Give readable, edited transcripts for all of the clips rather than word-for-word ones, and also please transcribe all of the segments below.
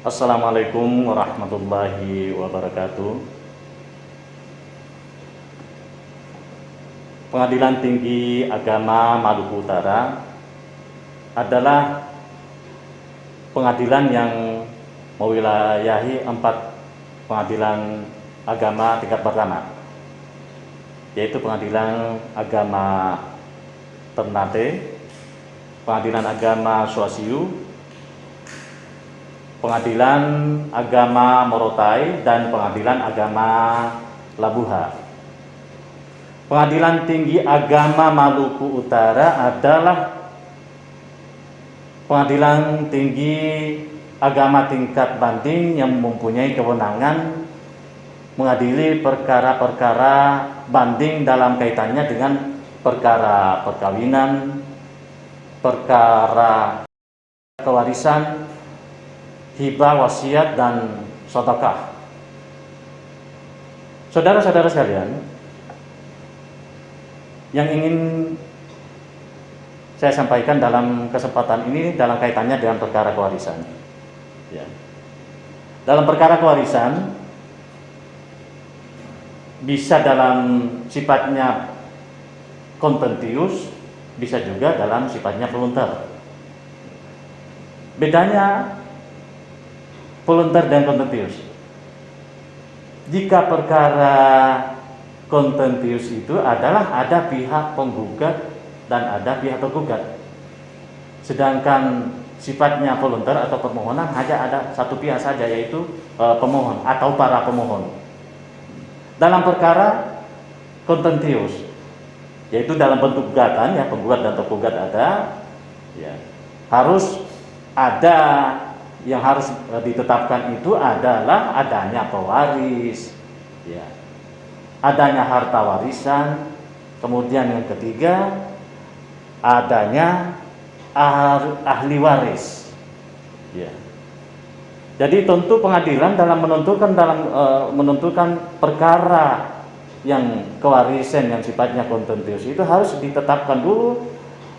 Assalamualaikum warahmatullahi wabarakatuh. Pengadilan Tinggi Agama Maluku Utara adalah pengadilan yang mewilayahi 4 pengadilan agama tingkat pertama, yaitu Pengadilan Agama Ternate, Pengadilan Agama Suasiu, Pengadilan Agama Morotai, dan Pengadilan Agama Labuha. Pengadilan Tinggi Agama Maluku Utara adalah pengadilan tinggi agama tingkat banding yang mempunyai kewenangan mengadili perkara-perkara banding dalam kaitannya dengan perkara perkawinan, perkara kewarisan, hibah, wasiat, dan sedekah. Saudara-saudara sekalian, yang ingin saya sampaikan dalam kesempatan ini dalam kaitannya dengan perkara kewarisan. Ya. Dalam perkara kewarisan bisa dalam sifatnya kontentius, bisa juga dalam sifatnya volunter. Bedanya volunter dan kontentius. Jika perkara kontentius itu adalah ada pihak penggugat dan ada pihak tergugat. Sedangkan sifatnya volunter atau permohonan hanya ada satu pihak saja, yaitu pemohon atau para pemohon. Dalam perkara kontentius, yaitu dalam bentuk gugatan, ya, penggugat dan tergugat ada, ya, harus ada yang harus ditetapkan itu adalah adanya pewaris, ya, adanya harta warisan, kemudian yang ketiga adanya ahli waris, ya. Jadi tentu pengadilan dalam menentukan perkara yang kewarisan yang sifatnya kontentius itu harus ditetapkan dulu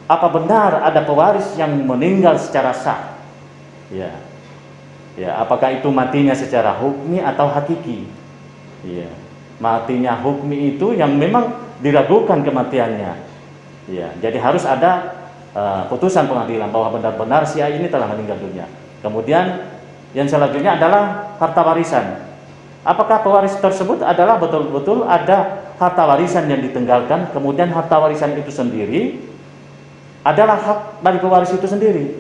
apa benar ada pewaris yang meninggal secara sah, ya. Ya, apakah itu matinya secara hukmi atau hakiki? Ya, matinya hukmi itu yang memang diragukan kematiannya. Ya, jadi harus ada putusan pengadilan bahwa benar-benar si A ini telah meninggal dunia. Kemudian yang selanjutnya adalah harta warisan. Apakah pewaris tersebut adalah betul-betul ada harta warisan yang ditinggalkan, kemudian harta warisan itu sendiri adalah hak dari pewaris itu sendiri.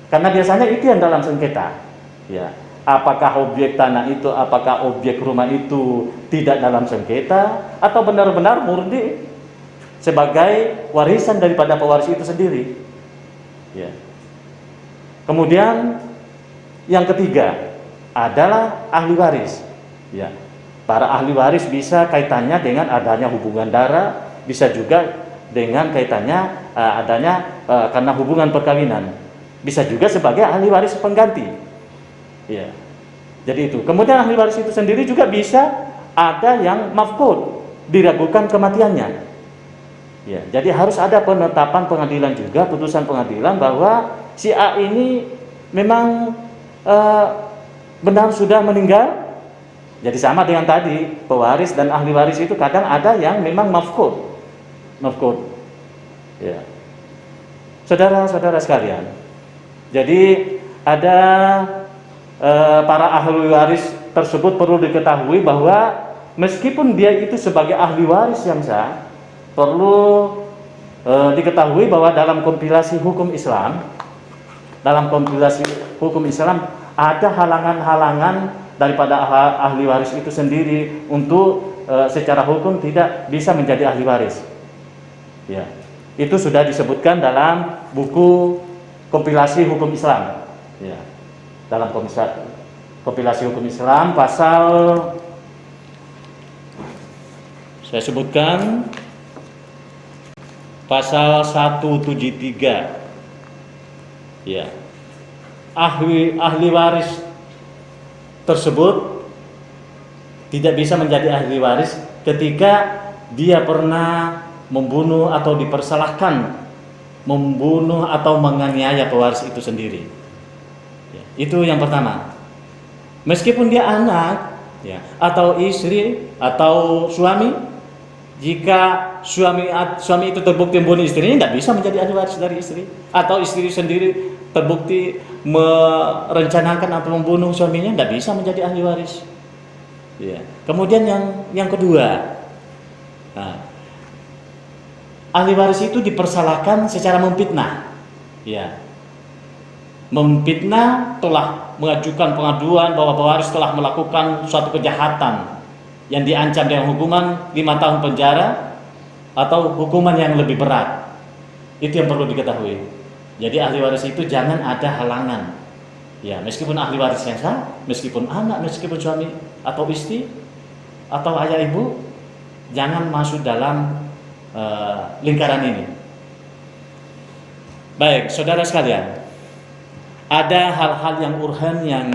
Karena biasanya itu yang dalam sengketa. Ya, apakah objek tanah itu, apakah objek rumah itu tidak dalam sengketa atau benar-benar murni sebagai warisan daripada pewaris itu sendiri. Ya. Kemudian yang ketiga adalah ahli waris. Ya. Para ahli waris bisa kaitannya dengan adanya hubungan darah, bisa juga dengan kaitannya adanya karena hubungan perkawinan. Bisa juga sebagai ahli waris pengganti. Ya, jadi itu. Kemudian ahli waris itu sendiri juga bisa ada yang mafqud, diragukan kematiannya. Ya, jadi harus ada penetapan pengadilan juga, putusan pengadilan bahwa si A ini memang benar sudah meninggal. Jadi sama dengan tadi, pewaris dan ahli waris itu kadang ada yang memang mafqud. Ya. Saudara-saudara sekalian, jadi ada para ahli waris tersebut perlu diketahui bahwa meskipun dia itu sebagai ahli waris yang sah, perlu diketahui bahwa dalam kompilasi hukum Islam ada halangan-halangan daripada ahli waris itu sendiri untuk secara hukum tidak bisa menjadi ahli waris. Ya, itu sudah disebutkan dalam buku kompilasi hukum Islam. Ya. Dalam kompilasi hukum Islam pasal, saya sebutkan pasal 173. Ya. Ahli waris tersebut tidak bisa menjadi ahli waris ketika dia pernah membunuh atau dipersalahkan membunuh atau menganiaya pewaris itu sendiri. Ya, itu yang pertama. Meskipun dia anak, ya, atau istri atau suami, jika suami itu terbukti membunuh istrinya, tidak bisa menjadi ahli waris dari istri, atau istri sendiri terbukti merencanakan atau membunuh suaminya, tidak bisa menjadi ahli waris. Ya. Kemudian yang kedua, nah, ahli waris itu dipersalahkan secara memfitnah, ya. Memfitnah telah mengajukan pengaduan bahwa pewaris telah melakukan suatu kejahatan yang diancam dengan hukuman 5 tahun penjara atau hukuman yang lebih berat. Itu yang perlu diketahui. Jadi ahli waris itu jangan ada halangan. Ya, meskipun ahli waris yang sah, meskipun anak, meskipun suami atau istri atau ayah ibu, jangan masuk dalam lingkaran ini. Baik, saudara sekalian, ada hal-hal yang urgen yang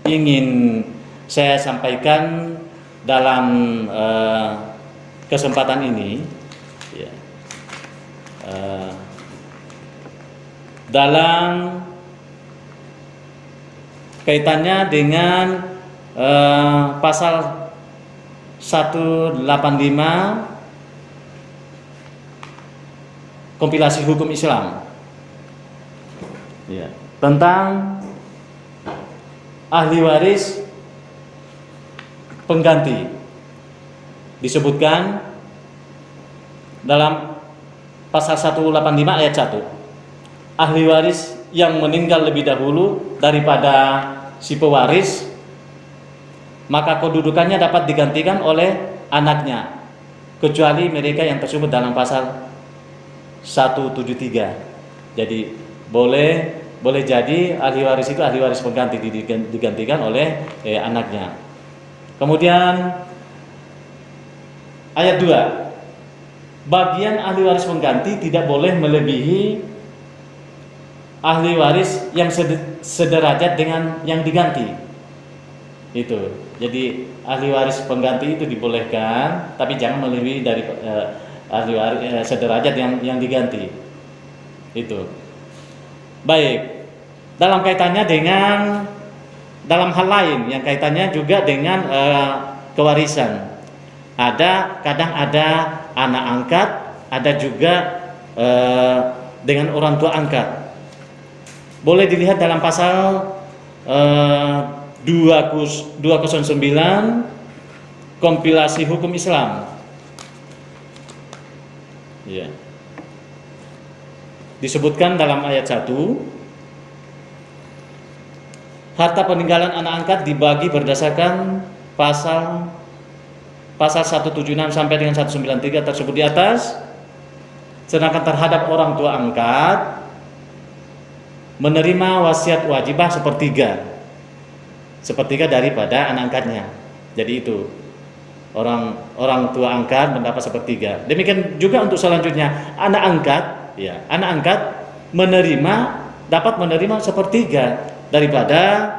ingin saya sampaikan dalam kesempatan ini, ya. Dalam kaitannya dengan pasal 185 kompilasi hukum Islam, ya, tentang ahli waris pengganti. Disebutkan dalam pasal 185 ayat 1, ahli waris yang meninggal lebih dahulu daripada si pewaris, maka kedudukannya dapat digantikan oleh anaknya, kecuali mereka yang tersebut dalam pasal 173. Jadi boleh jadi ahli waris itu ahli waris pengganti digantikan oleh anaknya. Kemudian ayat 2, bagian ahli waris pengganti tidak boleh melebihi ahli waris yang sederajat dengan yang diganti. Itu. Jadi ahli waris pengganti itu dibolehkan, tapi jangan melebihi dari ahli waris sederajat yang diganti. Itu. Baik. Dalam kaitannya dengan dalam hal lain yang kaitannya juga dengan kewarisan. Kadang ada anak angkat, ada juga dengan orang tua angkat. Boleh dilihat dalam pasal 209 kompilasi hukum Islam. Ya. Disebutkan dalam ayat 1, harta peninggalan anak angkat dibagi berdasarkan pasal 176 sampai dengan 193 tersebut di atas. Sedangkan terhadap orang tua angkat menerima wasiat wajibah sepertiga daripada anak angkatnya. Jadi itu orang tua angkat mendapat sepertiga. Demikian juga untuk selanjutnya anak angkat, ya, anak angkat dapat menerima sepertiga daripada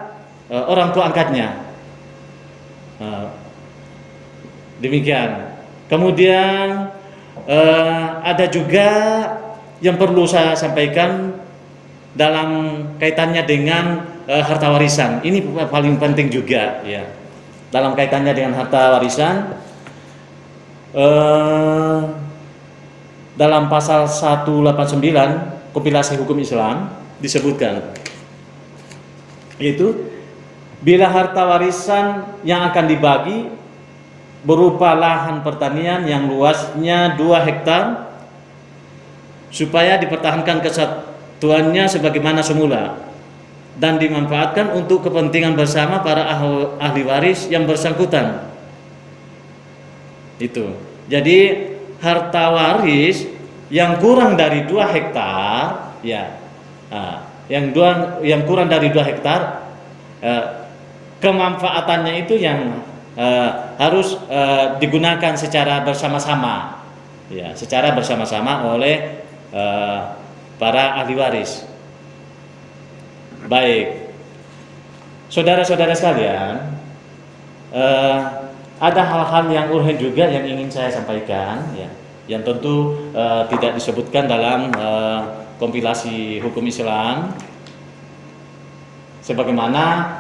orang tua angkatnya. Demikian. Kemudian ada juga yang perlu saya sampaikan dalam kaitannya dengan harta warisan. Ini paling penting juga, ya. Dalam kaitannya dengan harta warisan, dalam pasal 189 kompilasi hukum Islam disebutkan, yaitu bila harta warisan yang akan dibagi berupa lahan pertanian yang luasnya 2 hektar supaya dipertahankan kesatuannya sebagaimana semula dan dimanfaatkan untuk kepentingan bersama para ahli waris yang bersangkutan. Itu. Jadi harta waris yang kurang dari 2 hektar, ya, yang kurang dari 2 hektar, kemanfaatannya itu yang harus digunakan secara bersama-sama, ya, secara bersama-sama oleh para ahli waris. Baik, saudara-saudara sekalian, ada hal-hal yang urgen juga yang ingin saya sampaikan, ya, yang tentu tidak disebutkan dalam kompilasi hukum Islam, sebagaimana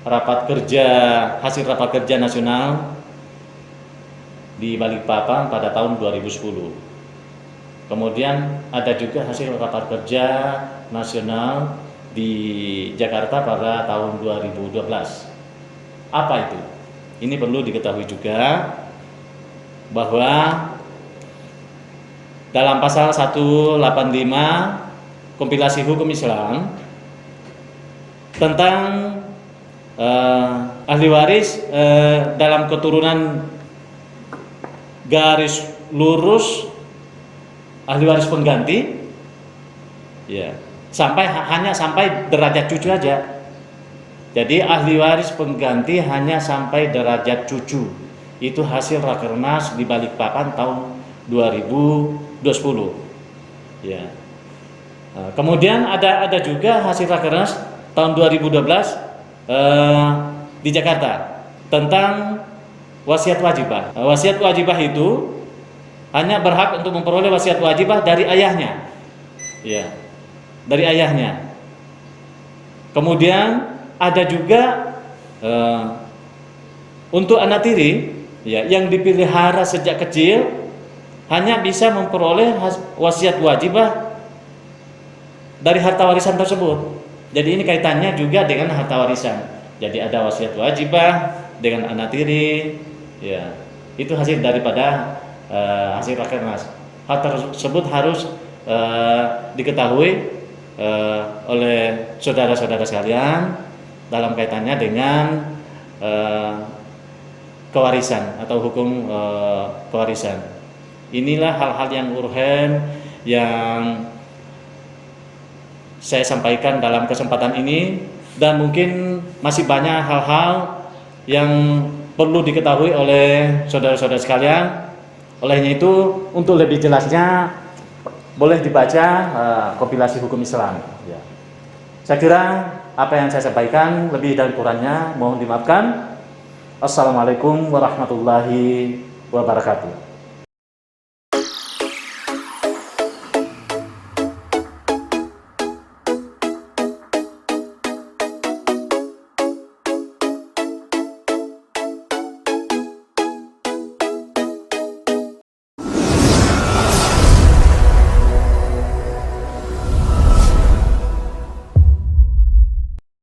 hasil rapat kerja nasional di Balikpapan pada tahun 2010. Kemudian ada juga hasil rapat kerja nasional di Jakarta pada tahun 2012. Apa itu? Ini perlu diketahui juga bahwa dalam pasal 185 kompilasi hukum Islam tentang ahli waris dalam keturunan garis lurus ahli waris pengganti, ya, hanya sampai derajat cucu aja. Jadi ahli waris pengganti hanya sampai derajat cucu. Itu hasil Rakernas di Balikpapan tahun 2020. Ya. Kemudian ada juga hasil Rakernas tahun 2012 di Jakarta tentang wasiat wajibah. Wasiat wajibah itu hanya berhak untuk memperoleh wasiat wajibah dari ayahnya. Ya. Dari ayahnya. Kemudian ada juga untuk anak tiri, ya, yang dipelihara sejak kecil hanya bisa memperoleh wasiat wajibah dari harta warisan tersebut. Jadi ini kaitannya juga dengan harta warisan. Jadi ada wasiat wajibah dengan anak tiri, ya, itu hasil daripada hasil Rakernas. Hal tersebut harus diketahui oleh saudara-saudara sekalian dalam kaitannya dengan kewarisan atau hukum kewarisan. Inilah hal-hal yang urgen yang saya sampaikan dalam kesempatan ini, dan mungkin masih banyak hal-hal yang perlu diketahui oleh saudara-saudara sekalian. Olehnya itu, untuk lebih jelasnya boleh dibaca kompilasi hukum Islam. Ya. Saya kira apa yang saya sampaikan lebih dan kurangnya mohon dimaafkan. Assalamualaikum warahmatullahi wabarakatuh.